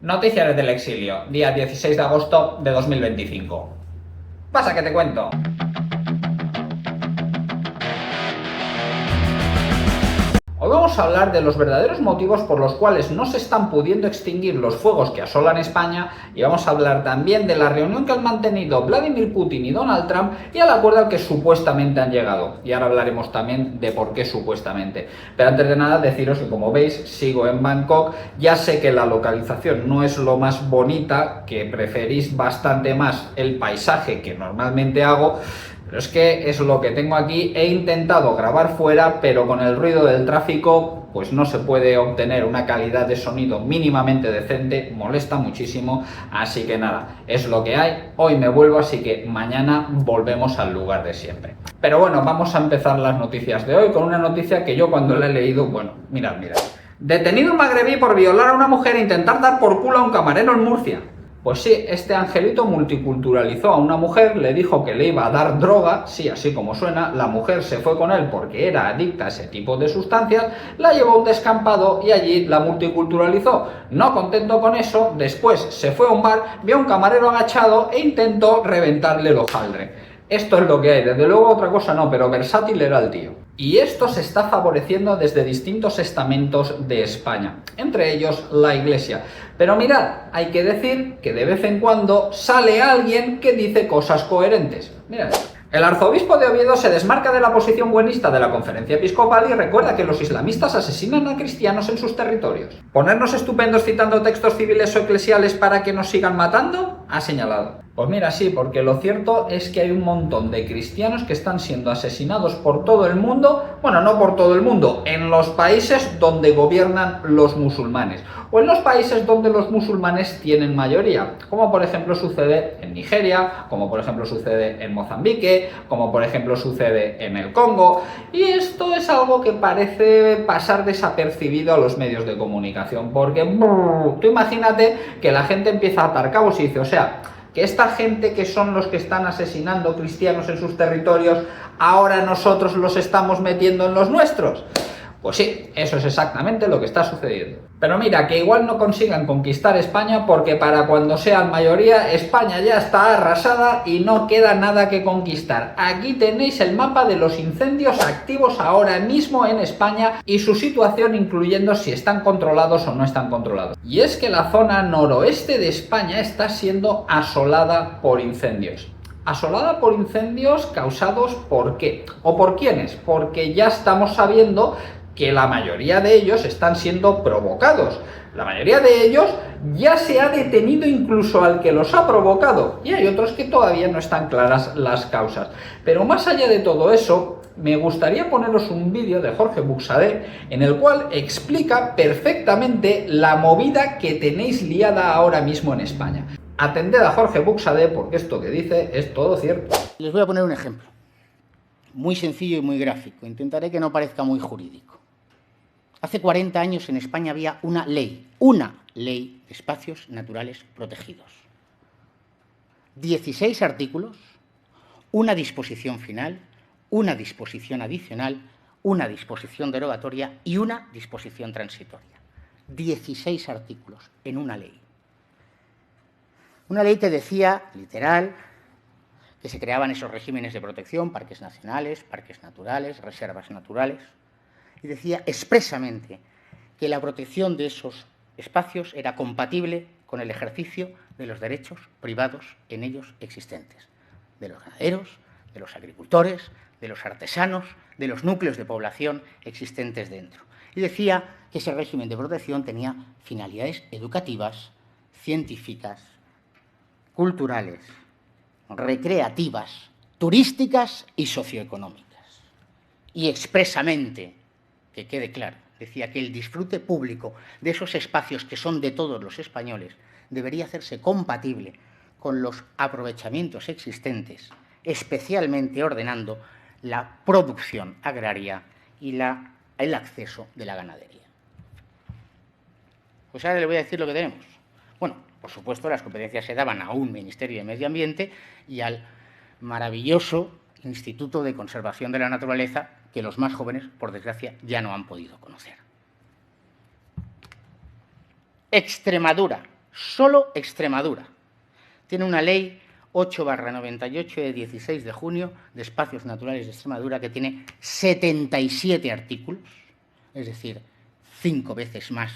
Noticias del exilio, día 16 de agosto de 2025. Pasa que te cuento. Hoy vamos a hablar de los verdaderos motivos por los cuales no se están pudiendo extinguir los fuegos que asolan España, y vamos a hablar también de la reunión que han mantenido Vladimir Putin y Donald Trump y al acuerdo al que supuestamente han llegado. Y ahora hablaremos también de por qué supuestamente. Pero antes de nada deciros que, como veis, sigo en Bangkok. Ya sé que la localización no es lo más bonita, que preferís bastante más el paisaje que normalmente hago, pero es que es lo que tengo aquí. He intentado grabar fuera, pero con el ruido del tráfico pues no se puede obtener una calidad de sonido mínimamente decente, molesta muchísimo, así que nada, es lo que hay. Hoy me vuelvo, así que mañana volvemos al lugar de siempre. Pero bueno, vamos a empezar las noticias de hoy con una noticia que yo cuando la he leído, bueno, mirad. Detenido un magrebí por violar a una mujer e intentar dar por culo a un camarero en Murcia. Pues sí, este angelito multiculturalizó a una mujer, le dijo que le iba a dar droga, sí, así como suena. La mujer se fue con él porque era adicta a ese tipo de sustancias, la llevó a un descampado y allí la multiculturalizó. No contento con eso, después se fue a un bar, vio a un camarero agachado e intentó reventarle el hojaldre. Esto es lo que hay, desde luego otra cosa no, pero versátil era el tío. Y esto se está favoreciendo desde distintos estamentos de España, entre ellos la Iglesia. Pero mirad, hay que decir que de vez en cuando sale alguien que dice cosas coherentes. Mirad. El arzobispo de Oviedo se desmarca de la posición buenista de la Conferencia Episcopal y recuerda que los islamistas asesinan a cristianos en sus territorios. ¿Ponernos estupendos citando textos civiles o eclesiales para que nos sigan matando? Ha señalado. Pues mira, sí, porque lo cierto es que hay un montón de cristianos que están siendo asesinados por todo el mundo, bueno, no por todo el mundo, en los países donde gobiernan los musulmanes, o en los países donde los musulmanes tienen mayoría, como por ejemplo sucede en Nigeria, como por ejemplo sucede en Mozambique, como por ejemplo sucede en el Congo, y esto es algo que parece pasar desapercibido a los medios de comunicación, porque tú imagínate que la gente empieza a atar cabos y dice, o sea, que esta gente que son los que están asesinando cristianos en sus territorios, ahora nosotros los estamos metiendo en los nuestros. Pues sí, eso es exactamente lo que está sucediendo. Pero mira, que igual no consigan conquistar España porque para cuando sean mayoría, España ya está arrasada y no queda nada que conquistar. Aquí tenéis el mapa de los incendios activos ahora mismo en España y su situación, incluyendo si están controlados o no están controlados. Y es que la zona noroeste de España está siendo asolada por incendios. Asolada por incendios causados ¿por qué? ¿O por quiénes? Porque ya estamos sabiendo que la mayoría de ellos están siendo provocados. La mayoría de ellos ya se ha detenido incluso al que los ha provocado, y hay otros que todavía no están claras las causas. Pero más allá de todo eso, me gustaría poneros un vídeo de Jorge Buxadé en el cual explica perfectamente la movida que tenéis liada ahora mismo en España. Atended a Jorge Buxadé porque esto que dice es todo cierto. Les voy a poner un ejemplo, muy sencillo y muy gráfico. Intentaré que no parezca muy jurídico. Hace 40 años en España había una ley de espacios naturales protegidos. 16 artículos, una disposición final, una disposición adicional, una disposición derogatoria y una disposición transitoria. 16 artículos en una ley. Una ley que decía, literal, que se creaban esos regímenes de protección, parques nacionales, parques naturales, reservas naturales, y decía expresamente que la protección de esos espacios era compatible con el ejercicio de los derechos privados en ellos existentes, de los ganaderos, de los agricultores, de los artesanos, de los núcleos de población existentes dentro. Y decía que ese régimen de protección tenía finalidades educativas, científicas, culturales, recreativas, turísticas y socioeconómicas. Y expresamente, que quede claro, decía que el disfrute público de esos espacios que son de todos los españoles debería hacerse compatible con los aprovechamientos existentes, especialmente ordenando la producción agraria y el acceso de la ganadería. Pues ahora le voy a decir lo que tenemos. Bueno, por supuesto, las competencias se daban a un Ministerio de Medio Ambiente y al maravilloso Instituto de Conservación de la Naturaleza, que los más jóvenes, por desgracia, ya no han podido conocer. Extremadura, Solo Extremadura tiene una ley 8/98 de 16 de junio de espacios naturales de Extremadura que tiene 77 artículos, es decir, 5 veces más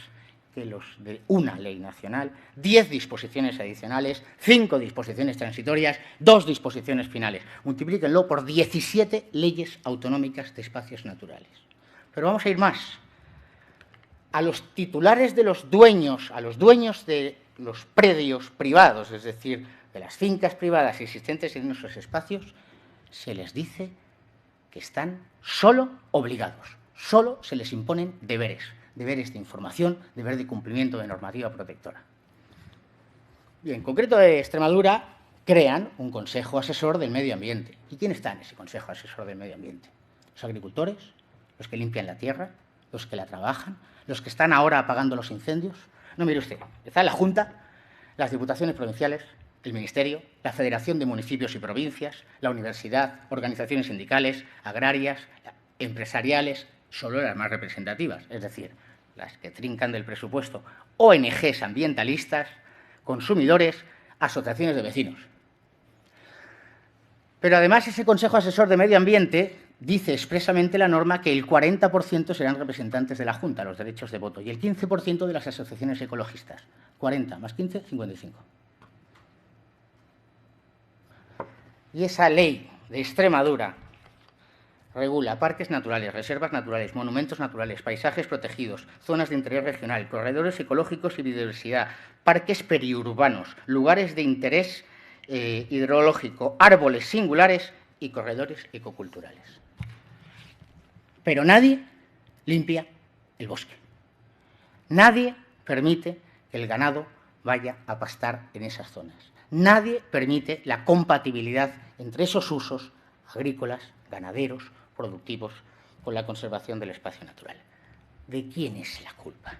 que los de una ley nacional, 10 disposiciones adicionales, 5 disposiciones transitorias, 2 disposiciones finales. Multiplíquenlo por 17 leyes autonómicas de espacios naturales. Pero vamos a ir más. A los titulares de los dueños, a los dueños de los predios privados, es decir, de las fincas privadas existentes en esos espacios, se les dice que están solo obligados, solo se les imponen deberes de información, deber de cumplimiento de normativa protectora. Y en concreto de Extremadura crean un Consejo Asesor del Medio Ambiente. ¿Y quién está en ese Consejo Asesor del Medio Ambiente? Los agricultores, los que limpian la tierra, los que la trabajan, los que están ahora apagando los incendios. No, mire usted, está la Junta, las diputaciones provinciales, el Ministerio, la Federación de Municipios y Provincias, la Universidad, organizaciones sindicales, agrarias, empresariales, solo las más representativas, es decir, las que trincan del presupuesto, ONGs ambientalistas, consumidores, asociaciones de vecinos. Pero además ese Consejo Asesor de Medio Ambiente dice expresamente la norma que el 40% serán representantes de la Junta, los derechos de voto, y el 15% de las asociaciones ecologistas. 40 más 15, 55. Y esa ley de Extremadura regula parques naturales, reservas naturales, monumentos naturales, paisajes protegidos, zonas de interés regional, corredores ecológicos y biodiversidad, parques periurbanos, lugares de interés hidrológico, árboles singulares y corredores ecoculturales. Pero nadie limpia el bosque. Nadie permite que el ganado vaya a pastar en esas zonas. Nadie permite la compatibilidad entre esos usos agrícolas, ganaderos, productivos, con la conservación del espacio natural. ¿De quién es la culpa?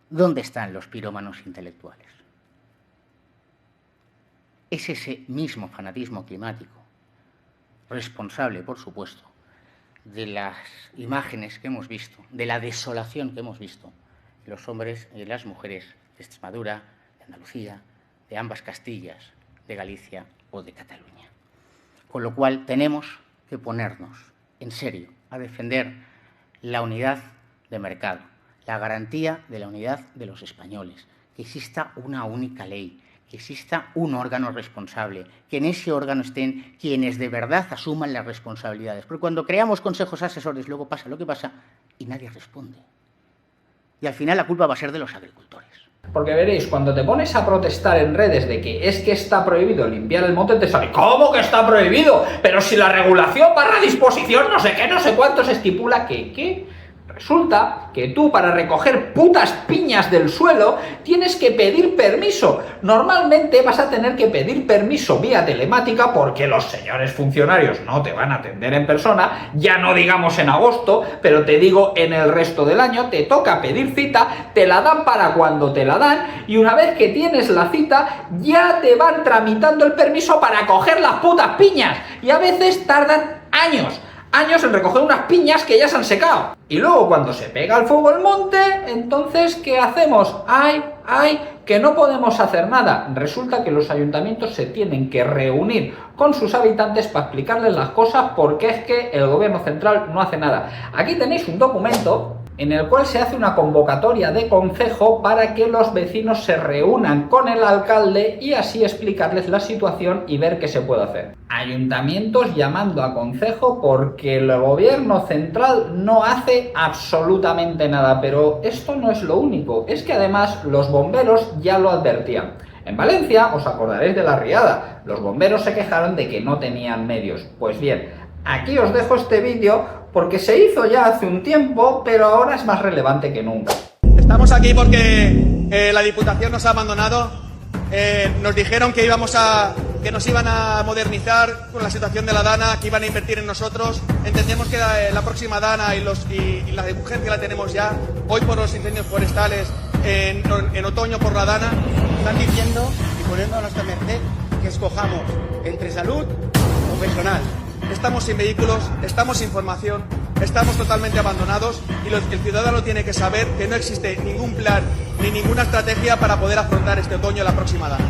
¿Dónde están los pirómanos intelectuales? Es ese mismo fanatismo climático, responsable, por supuesto, de las imágenes que hemos visto, de la desolación que hemos visto en los hombres y en las mujeres de Extremadura, de Andalucía, de ambas Castillas, de Galicia o de Cataluña. Con lo cual tenemos que ponernos en serio a defender la unidad de mercado, la garantía de la unidad de los españoles, que exista una única ley, que exista un órgano responsable, que en ese órgano estén quienes de verdad asuman las responsabilidades. Porque cuando creamos consejos asesores, luego pasa lo que pasa y nadie responde. Y al final la culpa va a ser de los agricultores. Porque veréis, cuando te pones a protestar en redes de que es que está prohibido limpiar el monte, te sale, ¿cómo que está prohibido? Pero si la regulación / disposición, no sé qué, no sé cuánto, se estipula que, ¿qué? Resulta que tú para recoger putas piñas del suelo tienes que pedir permiso. Normalmente vas a tener que pedir permiso vía telemática porque los señores funcionarios no te van a atender en persona, ya no digamos en agosto, pero te digo en el resto del año te toca pedir cita, te la dan para cuando te la dan y una vez que tienes la cita ya te van tramitando el permiso para coger las putas piñas y a veces tardan años en recoger unas piñas que ya se han secado. Y luego cuando se pega al fuego el monte, entonces ¿qué hacemos? ¡Ay, que no podemos hacer nada! Resulta que los ayuntamientos se tienen que reunir con sus habitantes para explicarles las cosas porque es que el gobierno central no hace nada. Aquí tenéis un documento en el cual se hace una convocatoria de concejo para que los vecinos se reúnan con el alcalde y así explicarles la situación y ver qué se puede hacer. Ayuntamientos llamando a concejo porque el gobierno central no hace absolutamente nada, pero esto no es lo único, es que además los bomberos ya lo advertían. En Valencia, os acordaréis de la riada, los bomberos se quejaron de que no tenían medios. Pues bien, aquí os dejo este vídeo porque se hizo ya hace un tiempo, pero ahora es más relevante que nunca. Estamos aquí porque la Diputación nos ha abandonado. Nos dijeron que nos iban a modernizar con la situación de la Dana, que iban a invertir en nosotros. Entendemos que la próxima Dana y la de urgencia la tenemos ya. Hoy por los incendios forestales, en otoño por la Dana. Están diciendo y poniendo a nuestra merced que escojamos entre salud o personal. Estamos sin vehículos, estamos sin formación, estamos totalmente abandonados y el ciudadano tiene que saber que no existe ningún plan, ni ninguna estrategia para poder afrontar este otoño la próxima Dana.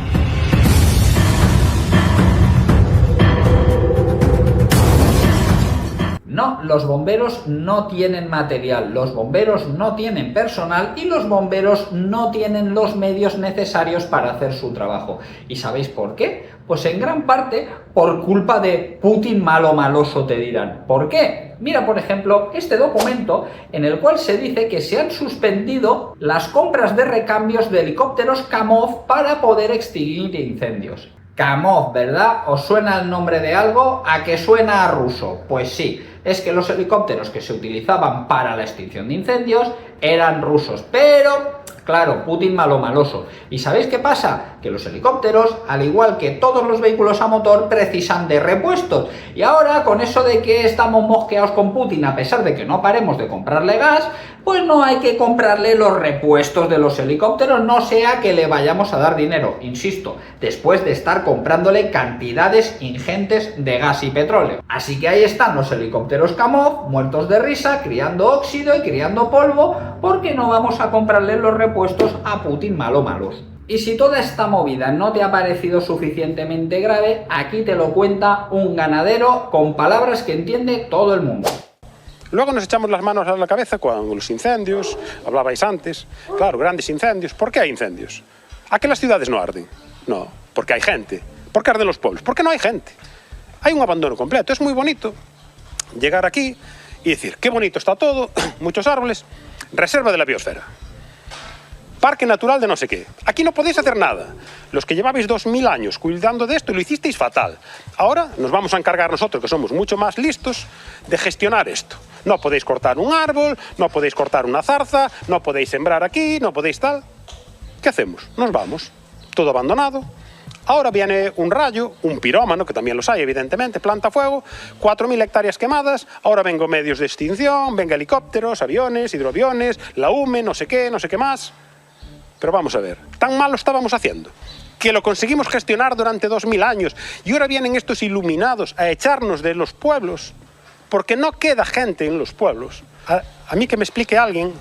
No, los bomberos no tienen material, los bomberos no tienen personal y los bomberos no tienen los medios necesarios para hacer su trabajo. ¿Y sabéis por qué? Pues en gran parte por culpa de Putin malo maloso, te dirán. ¿Por qué? Mira, por ejemplo, este documento en el cual se dice que se han suspendido las compras de recambios de helicópteros Kamov para poder extinguir incendios. Kamov, ¿verdad? ¿Os suena el nombre de algo? ¿A que suena a ruso? Pues sí, es que los helicópteros que se utilizaban para la extinción de incendios eran rusos, pero claro, Putin malo maloso. ¿Y sabéis qué pasa? Que los helicópteros, al igual que todos los vehículos a motor, precisan de repuestos. Y ahora, con eso de que estamos mosqueados con Putin, a pesar de que no paremos de comprarle gas, pues no hay que comprarle los repuestos de los helicópteros, no sea que le vayamos a dar dinero, insisto, después de estar comprándole cantidades ingentes de gas y petróleo. Así que ahí están los helicópteros Kamov, muertos de risa, criando óxido y criando polvo, porque no vamos a comprarle los repuestos a Putin malo malos. Y si toda esta movida no te ha parecido suficientemente grave, aquí te lo cuenta un ganadero con palabras que entiende todo el mundo. Luego nos echamos las manos a la cabeza con los incendios, hablabais antes, claro, grandes incendios. ¿Por qué hay incendios? ¿A qué las ciudades no arden? No, porque hay gente. ¿Por qué arden los pueblos? Porque no hay gente. Hay un abandono completo. Es muy bonito llegar aquí y decir, qué bonito está todo, muchos árboles, reserva de la biosfera, parque natural de no sé qué. Aquí no podéis hacer nada. Los que llevabais 2000 años cuidando de esto lo hicisteis fatal. Ahora nos vamos a encargar nosotros, que somos mucho más listos, de gestionar esto. No podéis cortar un árbol, no podéis cortar una zarza, no podéis sembrar aquí, no podéis tal. ¿Qué hacemos? Nos vamos. Todo abandonado. Ahora viene un rayo, un pirómano, que también los hay, evidentemente, planta fuego, 4000 hectáreas quemadas, ahora vengo medios de extinción, venga helicópteros, aviones, hidroaviones, la UME, no sé qué más. Pero vamos a ver, ¿tan mal lo estábamos haciendo? Que lo conseguimos gestionar durante 2000 años y ahora vienen estos iluminados a echarnos de los pueblos porque no queda gente en los pueblos. A mí que me explique alguien,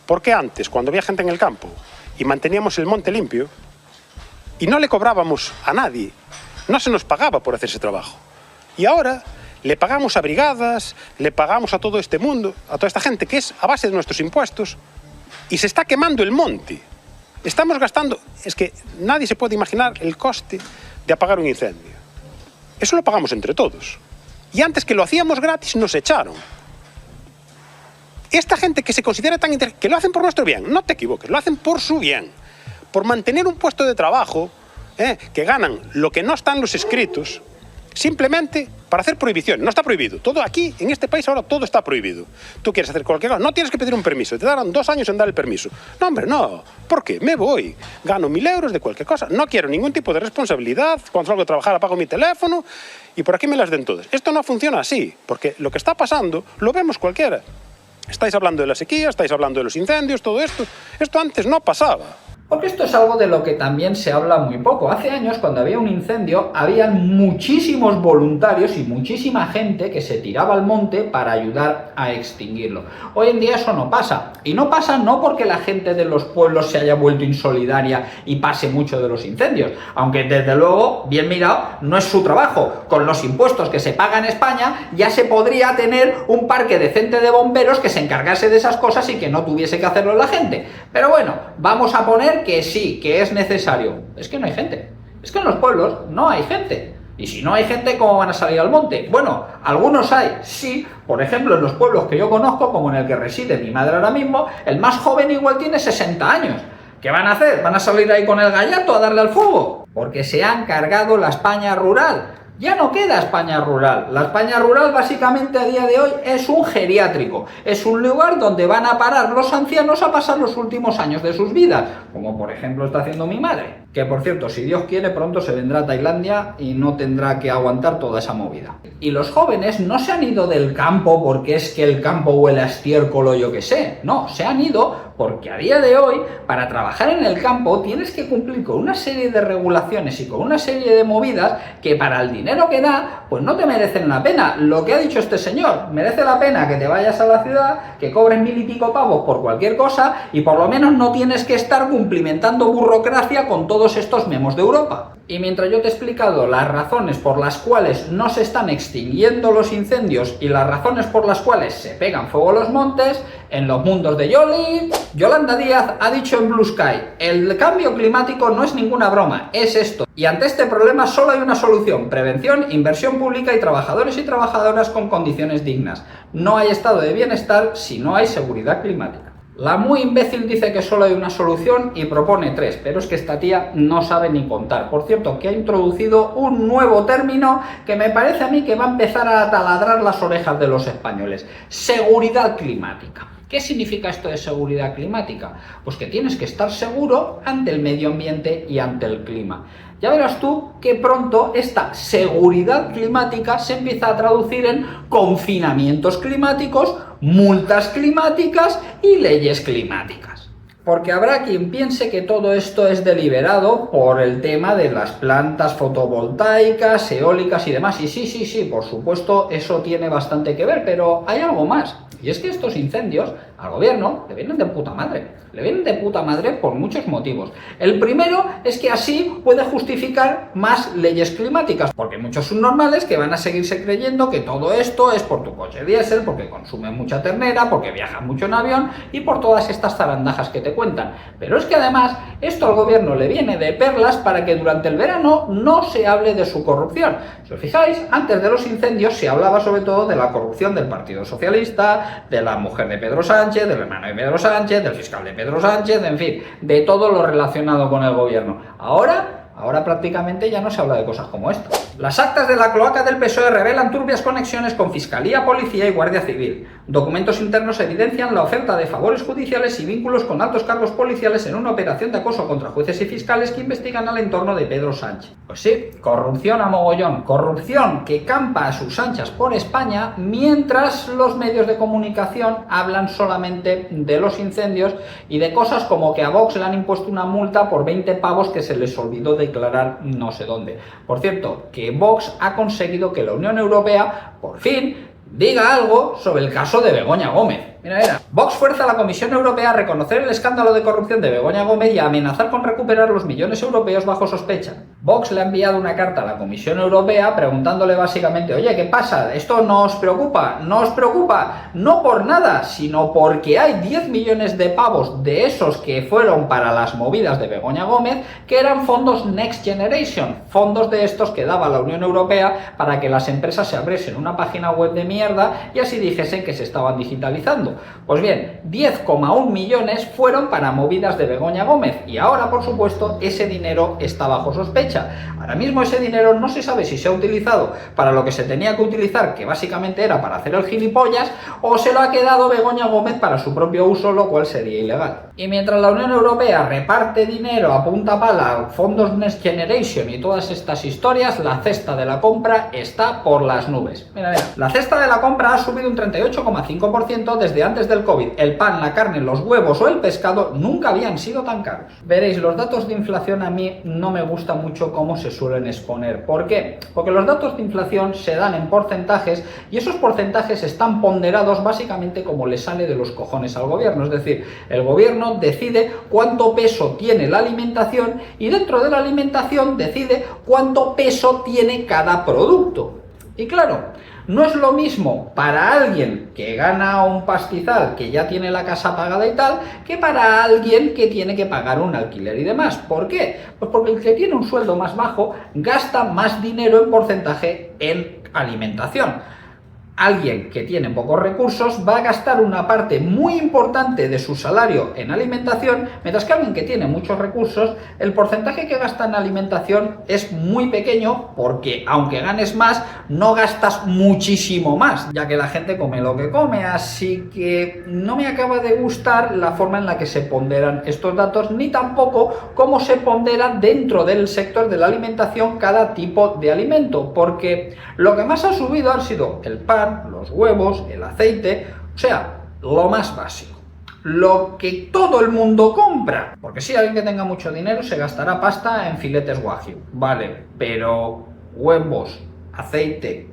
por qué antes, cuando había gente en el campo y manteníamos el monte limpio y no le cobrábamos a nadie, no se nos pagaba por hacer ese trabajo. Y ahora le pagamos a brigadas, le pagamos a todo este mundo, a toda esta gente que es a base de nuestros impuestos, y se está quemando el monte. Estamos gastando... Es que nadie se puede imaginar el coste de apagar un incendio. Eso lo pagamos entre todos. Y antes, que lo hacíamos gratis, nos echaron. Esta gente que se considera tan inteligente, que lo hacen por nuestro bien, no te equivoques, lo hacen por su bien, por mantener un puesto de trabajo, que ganan lo que no está en los escritos, simplemente para hacer prohibición. No está prohibido. Todo aquí, en este país, ahora todo está prohibido. Tú quieres hacer cualquier cosa, no tienes que pedir un permiso. Te darán 2 años en dar el permiso. No, hombre, no. ¿Por qué? Me voy. Gano 1000 euros de cualquier cosa. No quiero ningún tipo de responsabilidad. Cuando salgo a trabajar apago mi teléfono y por aquí me las den todas. Esto no funciona así, porque lo que está pasando lo vemos cualquiera. Estáis hablando de la sequía, estáis hablando de los incendios, todo esto. Esto antes no pasaba. Porque esto es algo de lo que también se habla muy poco. Hace años, cuando había un incendio, habían muchísimos voluntarios y muchísima gente que se tiraba al monte para ayudar a extinguirlo. Hoy en día eso no pasa. Y no pasa no porque la gente de los pueblos se haya vuelto insolidaria y pase mucho de los incendios. Aunque desde luego, bien mirado, no es su trabajo. Con los impuestos que se pagan en España, ya se podría tener un parque decente de bomberos que se encargase de esas cosas y que no tuviese que hacerlo la gente. Pero bueno, vamos a poner que sí, que es necesario. Es que no hay gente. Es que en los pueblos no hay gente. Y si no hay gente, ¿cómo van a salir al monte? Bueno, algunos hay, sí. Por ejemplo, en los pueblos que yo conozco, como en el que reside mi madre ahora mismo, el más joven igual tiene 60 años. ¿Qué van a hacer? ¿Van a salir ahí con el gallato a darle al fuego? Porque se han cargado la España rural. Ya no queda España rural. La España rural básicamente a día de hoy es un geriátrico. Es un lugar donde van a parar los ancianos a pasar los últimos años de sus vidas, como por ejemplo está haciendo mi madre. Que por cierto, si Dios quiere, pronto se vendrá a Tailandia y no tendrá que aguantar toda esa movida. Y los jóvenes no se han ido del campo porque es que el campo huele a estiércol o yo qué sé. No, se han ido porque a día de hoy, para trabajar en el campo, tienes que cumplir con una serie de regulaciones y con una serie de movidas que para el dinero que da, pues no te merecen la pena. Lo que ha dicho este señor, merece la pena que te vayas a la ciudad, que cobres 1000 y pico pavos por cualquier cosa y por lo menos no tienes que estar cumplimentando burocracia con todos estos memos de Europa. Y mientras yo te he explicado las razones por las cuales no se están extinguiendo los incendios y las razones por las cuales se pegan fuego los montes, en los mundos de Yoli, Yolanda Díaz ha dicho en Blue Sky: el cambio climático no es ninguna broma, es esto. Y ante este problema solo hay una solución: prevención, inversión pública y trabajadores y trabajadoras con condiciones dignas. No hay estado de bienestar si no hay seguridad climática. La muy imbécil dice que solo hay una solución y propone 3, pero es que esta tía no sabe ni contar. Por cierto, que ha introducido un nuevo término que me parece a mí que va a empezar a taladrar las orejas de los españoles: seguridad climática. ¿Qué significa esto de seguridad climática? Pues que tienes que estar seguro ante el medio ambiente y ante el clima. Ya verás tú que pronto esta seguridad climática se empieza a traducir en confinamientos climáticos, multas climáticas y leyes climáticas. Porque habrá quien piense que todo esto es deliberado por el tema de las plantas fotovoltaicas, eólicas y demás. Y sí, por supuesto, eso tiene bastante que ver, pero hay algo más. Y es que estos incendios al gobierno le vienen de puta madre. Le vienen de puta madre por muchos motivos. El primero es que así puede justificar más leyes climáticas, porque hay muchos subnormales que van a seguirse creyendo que todo esto es por tu coche diésel, porque consume mucha ternera, porque viaja mucho en avión y por todas estas zarandajas que te cuentan. Pero es que además esto al gobierno le viene de perlas para que durante el verano no se hable de su corrupción. Si os fijáis, antes de los incendios se hablaba sobre todo de la corrupción del Partido Socialista, de la mujer de Pedro Sánchez, del hermano de Pedro Sánchez, del fiscal de Pedro Sánchez, en fin, de todo lo relacionado con el gobierno. Ahora prácticamente ya no se habla de cosas como esto. Las actas de la cloaca del PSOE revelan turbias conexiones con Fiscalía, Policía y Guardia Civil. Documentos internos evidencian la oferta de favores judiciales y vínculos con altos cargos policiales en una operación de acoso contra jueces y fiscales que investigan al entorno de Pedro Sánchez. Pues sí, corrupción a mogollón, corrupción que campa a sus anchas por España, mientras los medios de comunicación hablan solamente de los incendios y de cosas como que a Vox le han impuesto una multa por 20 pavos que se les olvidó declarar no sé dónde. Por cierto, que Vox ha conseguido que la Unión Europea, por fin, diga algo sobre el caso de Begoña Gómez. Mira. Vox fuerza a la Comisión Europea a reconocer el escándalo de corrupción de Begoña Gómez y a amenazar con recuperar los millones europeos bajo sospecha. Vox le ha enviado una carta a la Comisión Europea preguntándole básicamente: oye, ¿qué pasa? ¿Esto no os preocupa? ¿No os preocupa? No por nada, sino porque hay 10 millones de pavos de esos que fueron para las movidas de Begoña Gómez, que eran fondos Next Generation, fondos de estos que daba la Unión Europea para que las empresas se abriesen una página web de mierda y así dijesen que se estaban digitalizando. Pues bien, 10,1 millones fueron para movidas de Begoña Gómez y ahora, por supuesto, ese dinero está bajo sospecha. Ahora mismo ese dinero no se sabe si se ha utilizado para lo que se tenía que utilizar, que básicamente era para hacer el gilipollas, o se lo ha quedado Begoña Gómez para su propio uso, lo cual sería ilegal. Y mientras la Unión Europea reparte dinero a punta pala, fondos Next Generation y todas estas historias, la cesta de la compra está por las nubes. Mira. La cesta de la compra ha subido un 38,5% desde antes del COVID. El pan, la carne, los huevos o el pescado nunca habían sido tan caros. Veréis, los datos de inflación a mí no me gusta mucho cómo se suelen exponer. ¿Por qué? Porque los datos de inflación se dan en porcentajes y esos porcentajes están ponderados básicamente como le sale de los cojones al gobierno. Es decir, el gobierno decide cuánto peso tiene la alimentación y dentro de la alimentación decide cuánto peso tiene cada producto. Y claro, no es lo mismo para alguien que gana un pastizal, que ya tiene la casa pagada y tal, que para alguien que tiene que pagar un alquiler y demás. ¿Por qué? Pues porque el que tiene un sueldo más bajo gasta más dinero en porcentaje en alimentación. alguien que tiene pocos recursos va a gastar una parte muy importante de su salario en alimentación, mientras que alguien que tiene muchos recursos, el porcentaje que gasta en alimentación es muy pequeño, porque aunque ganes más, no gastas muchísimo más, ya que la gente come lo que come. Así que no me acaba de gustar la forma en la que se ponderan estos datos, ni tampoco cómo se pondera dentro del sector de la alimentación cada tipo de alimento, porque lo que más ha subido han sido el pan, los huevos, el aceite, o sea, lo más básico, lo que todo el mundo compra. Porque si alguien que tenga mucho dinero se gastará pasta en filetes wagyu, vale, pero huevos, aceite,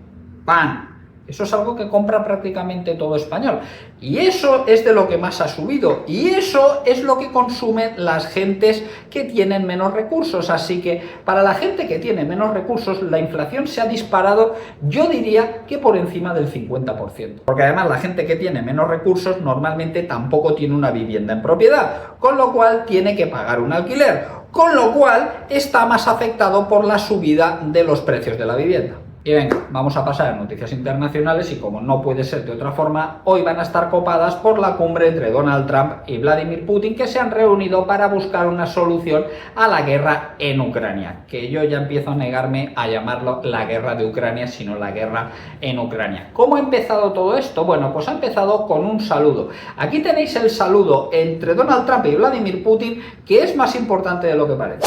pan, eso es algo que compra prácticamente todo español, y eso es de lo que más ha subido, y eso es lo que consumen las gentes que tienen menos recursos. Así que para la gente que tiene menos recursos, la inflación se ha disparado, yo diría que por encima del 50%, porque además la gente que tiene menos recursos normalmente tampoco tiene una vivienda en propiedad, con lo cual tiene que pagar un alquiler, con lo cual está más afectado por la subida de los precios de la vivienda. Y venga, vamos a pasar a noticias internacionales, y como no puede ser de otra forma, hoy van a estar copadas por la cumbre entre Donald Trump y Vladimir Putin, que se han reunido para buscar una solución a la guerra en Ucrania, que yo ya empiezo a negarme a llamarlo la guerra de Ucrania, sino la guerra en Ucrania. ¿Cómo ha empezado todo esto? Bueno, pues ha empezado con un saludo. Aquí tenéis el saludo entre Donald Trump y Vladimir Putin, que es más importante de lo que parece.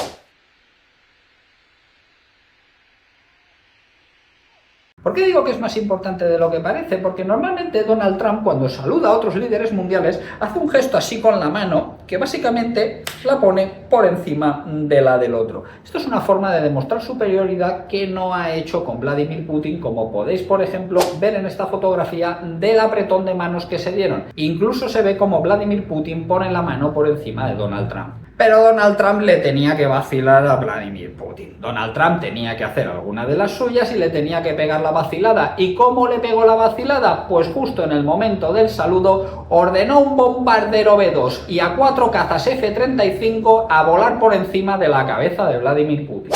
¿Por qué digo que es más importante de lo que parece? Porque normalmente Donald Trump, cuando saluda a otros líderes mundiales, hace un gesto así con la mano, que básicamente la pone por encima de la del otro. Esto es una forma de demostrar superioridad que no ha hecho con Vladimir Putin, como podéis, por ejemplo, ver en esta fotografía del apretón de manos que se dieron. Incluso se ve como Vladimir Putin pone la mano por encima de Donald Trump. Pero Donald Trump le tenía que vacilar a Vladimir Putin. Donald Trump tenía que hacer alguna de las suyas y le tenía que pegar la vacilada. ¿Y cómo le pegó la vacilada? Pues justo en el momento del saludo ordenó un bombardero B-2 y a 4 cazas F-35 a volar por encima de la cabeza de Vladimir Putin.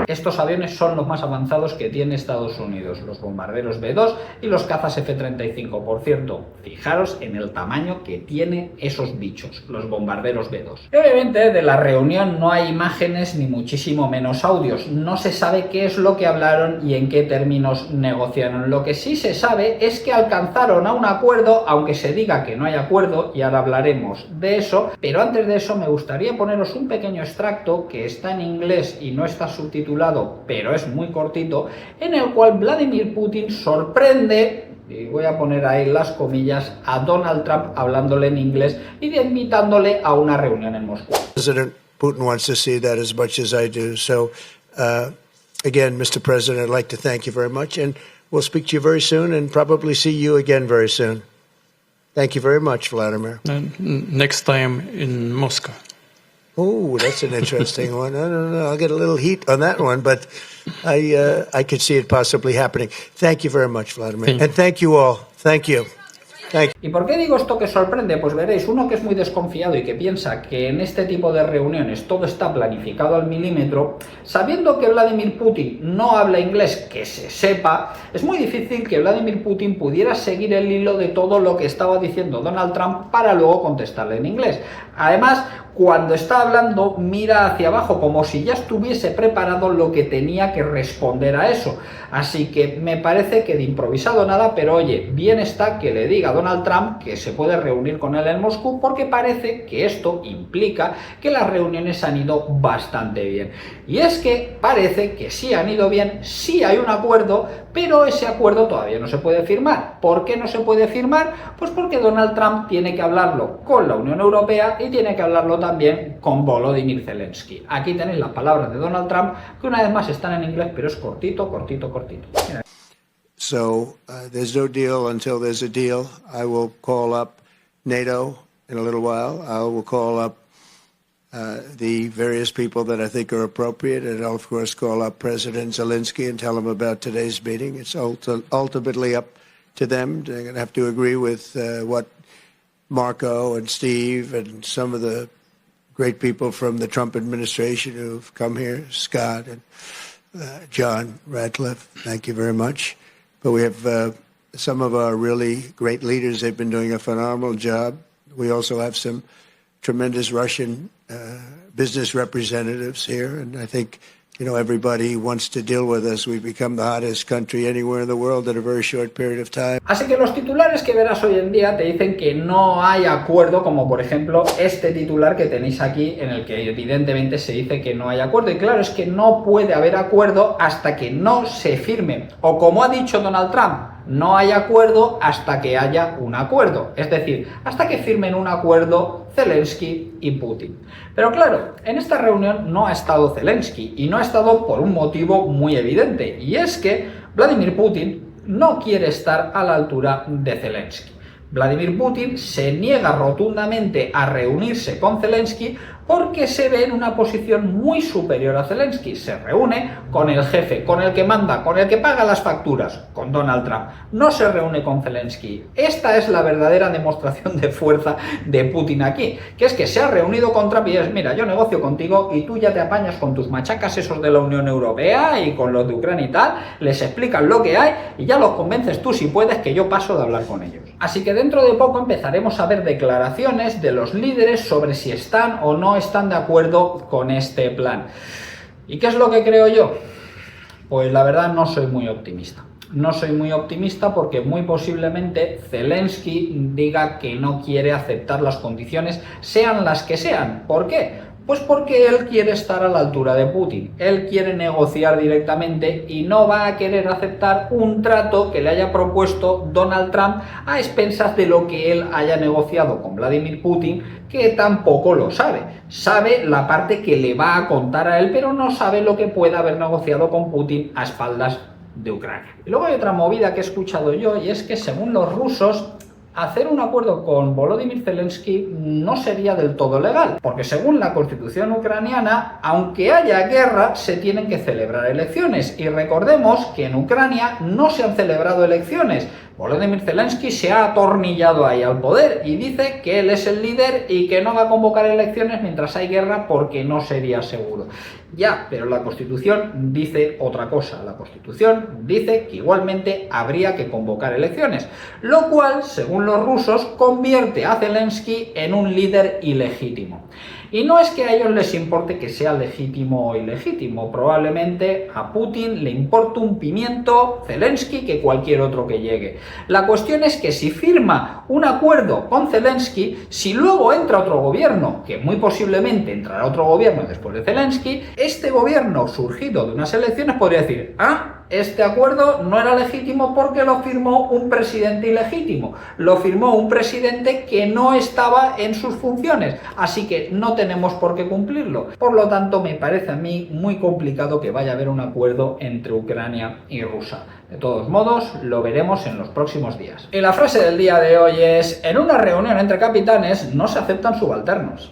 Estos aviones son los más avanzados que tiene Estados Unidos, los bombarderos B-2 y los cazas F-35. Por cierto, fijaros en el tamaño que tienen esos bichos, los bombarderos B-2. Y obviamente de la reunión no hay imágenes ni muchísimo menos audios. No se sabe qué es lo que hablaron y en qué términos negociaron. Lo que sí se sabe es que alcanzaron a un acuerdo, aunque se diga que no hay acuerdo, y ahora hablaremos de eso. Pero antes de eso me gustaría poneros un pequeño extracto que está en inglés y no está subtitulado, pero es muy cortito, en el cual Vladimir Putin sorprende, y voy a poner ahí las comillas, a Donald Trump hablándole en inglés y invitándole a una reunión en Moscú. President Putin wants to see that as much as I do. So, again, Mr. President, I'd like to thank you very much, and we'll speak to you very soon and probably see you again very soon. Thank you very much, Vladimir. Next time in Moscow. Oh, that's an interesting one. I don't know. I'll get a little heat on that one, but I could see it possibly happening. Thank you very much, Vladimir. And thank you all. Thank you. ¿Y por qué digo esto que sorprende? Pues veréis, uno que es muy desconfiado y que piensa que en este tipo de reuniones todo está planificado al milímetro, sabiendo que Vladimir Putin no habla inglés, que se sepa, es muy difícil que Vladimir Putin pudiera seguir el hilo de todo lo que estaba diciendo Donald Trump para luego contestarle en inglés. Además, cuando está hablando, mira hacia abajo como si ya estuviese preparado lo que tenía que responder a eso. Así que me parece que de improvisado nada, pero oye, bien está que le diga a Donald Trump que se puede reunir con él en Moscú, porque parece que esto implica que las reuniones han ido bastante bien. Y es que parece que sí han ido bien, sí hay un acuerdo, pero ese acuerdo todavía no se puede firmar. ¿Por qué no se puede firmar? Pues porque Donald Trump tiene que hablarlo con la Unión Europea y tiene que hablarlo también con Volodymyr Zelensky. Aquí tenéis las palabras de Donald Trump, que una vez más están en inglés, pero es cortito, cortito, cortito. Mira. So there's no deal until there's a deal. I will call up NATO in a little while. I will call up the various people that I think are appropriate, and I'll of course call up President Zelensky and tell him about today's meeting. It's ultimately up to them. They're going to have to agree with what Marco and Steve and some of the great people from the Trump administration who've come here, Scott and John Ratcliffe, thank you very much. But we have some of our really great leaders. They've been doing a phenomenal job. We also have some tremendous Russian business representatives here, and I think, you know, everybody wants to deal with us. We've become the hottest country anywhere in the world in a very short period of time. Así que los titulares que verás hoy en día te dicen que no hay acuerdo, como por ejemplo este titular que tenéis aquí, en el que evidentemente se dice que no hay acuerdo. Y claro, es que no puede haber acuerdo hasta que no se firme. O como ha dicho Donald Trump, no hay acuerdo hasta que haya un acuerdo. Es decir, hasta que firmen un acuerdo Zelensky y Putin. Pero claro, en esta reunión no ha estado Zelensky, y no ha estado por un motivo muy evidente, y es que Vladimir Putin no quiere estar a la altura de Zelensky. Vladimir Putin se niega rotundamente a reunirse con Zelensky porque se ve en una posición muy superior a Zelensky. Se reúne con el jefe, con el que manda, con el que paga las facturas, con Donald Trump. No se reúne con Zelensky. Esta es la verdadera demostración de fuerza de Putin aquí, que es que se ha reunido con Trump y es, mira, yo negocio contigo y tú ya te apañas con tus machacas esos de la Unión Europea y con los de Ucrania y tal, les explicas lo que hay y ya los convences tú si puedes, que yo paso de hablar con ellos. Así que dentro de poco empezaremos a ver declaraciones de los líderes sobre si están o no están de acuerdo con este plan. ¿Y qué es lo que creo yo? Pues la verdad no soy muy optimista. No soy muy optimista porque muy posiblemente Zelensky diga que no quiere aceptar las condiciones, sean las que sean. ¿Por qué? Pues porque él quiere estar a la altura de Putin, él quiere negociar directamente y no va a querer aceptar un trato que le haya propuesto Donald Trump a expensas de lo que él haya negociado con Vladimir Putin, que tampoco lo sabe. Sabe la parte que le va a contar a él, pero no sabe lo que puede haber negociado con Putin a espaldas de Ucrania. Y luego hay otra movida que he escuchado yo, y es que según los rusos, hacer un acuerdo con Volodymyr Zelensky no sería del todo legal, porque según la constitución ucraniana, aunque haya guerra, se tienen que celebrar elecciones. Y recordemos que en Ucrania no se han celebrado elecciones. Volodymyr Zelensky se ha atornillado ahí al poder y dice que él es el líder y que no va a convocar elecciones mientras hay guerra porque no sería seguro. Ya, pero la Constitución dice otra cosa. La Constitución dice que igualmente habría que convocar elecciones, lo cual, según los rusos, convierte a Zelensky en un líder ilegítimo. Y no es que a ellos les importe que sea legítimo o ilegítimo, probablemente a Putin le importa un pimiento Zelensky que cualquier otro que llegue. La cuestión es que si firma un acuerdo con Zelensky, si luego entra otro gobierno, que muy posiblemente entrará otro gobierno después de Zelensky, este gobierno surgido de unas elecciones podría decir, este acuerdo no era legítimo porque lo firmó un presidente ilegítimo, lo firmó un presidente que no estaba en sus funciones, así que no tenemos por qué cumplirlo. Por lo tanto, me parece a mí muy complicado que vaya a haber un acuerdo entre Ucrania y Rusia. De todos modos, lo veremos en los próximos días. Y la frase del día de hoy es: en una reunión entre capitanes no se aceptan subalternos.